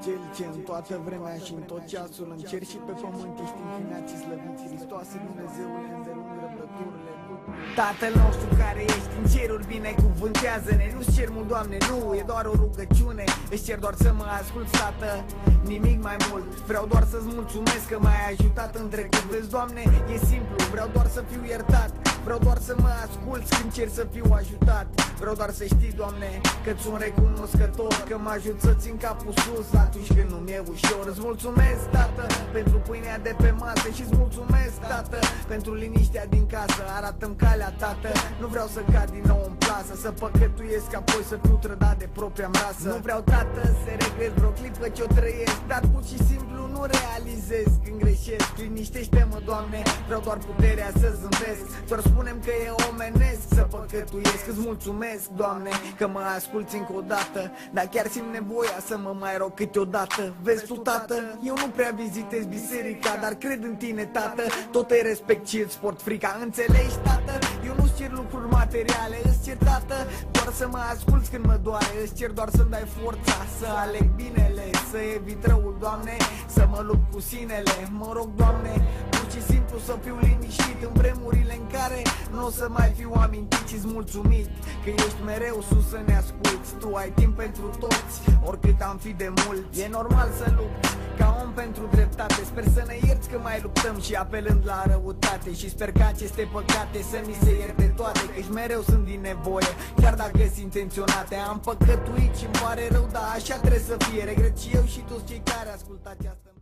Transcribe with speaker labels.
Speaker 1: Cel ce în toată vremea și în tot ceasul în cer și pe pământ ești înclinați, slăviți Hristoase, Dumnezeule, îndelung răbdăturile. Tatăl nostru care ești în ceruri, binecuvântează-ne. Nu-ți cer mult, Doamne, nu, e doar o rugăciune. Îți cer doar să mă asculți, Tată, nimic mai mult. Vreau doar să-ți mulțumesc că m-ai ajutat în trecut. Vezi, Doamne, e simplu, vreau doar să fiu iertat. Vreau doar să mă asculți când cer să fiu ajutat. Vreau doar să știi, Doamne, că-ți sunt recunoscător, că mă ajut să țin capul sus atunci când nu mi-e ușor. Îți mulțumesc, Tată, pentru pâinea de pe masă și-ți mulțumesc, Tată, pentru liniștea din casă. Arată-mi calea, Tată, nu vreau să cad din nou în plasă, să păcătuiesc apoi să fiu trădat de propria rasă. Nu vreau, Tată, să regret vreo clipă ce-o trăiesc, dar pur și simplu nu realizez când greșesc. Liniștește-mă, Doamne, vreau doar puterea să zâmbesc. Doar spunem că e omenesc să păcătuiesc. Îți mulțumesc, Doamne, că mă asculți încă o dată, dar chiar simt nevoia să mă mai rog câteodată. Vezi tu, Tată, eu nu prea vizitez biserica, dar cred în tine, Tată, tot îi respect și îți port frica. Înțelegi, Tată? Eu nu-ți cer lucruri materiale, îți cer, Tată, doar să mă asculți când mă doare. Îți cer doar să-mi dai forța să aleg binele, să evit răul, Doamne, să mă lupt cu sinele. Mă rog, Doamne, pur și simplu să fiu liniștit în vremurile în care nu o să mai fiu amintit și-ți mulțumit că ești mereu sus să ne asculți. Tu ai timp pentru toți, oricât am fi de mult. E normal să lupți ca om pentru dreptate. Sper să ne ierți că mai luptăm și apelând la răutate. Și sper că aceste păcate să mi se ierte toate, căci mereu sunt din nevoie, chiar dacă sunt intenționate. Am păcătuit și-mi pare rău, dar așa trebuie să fie. Regret și eu și toți cei care ascultați asta.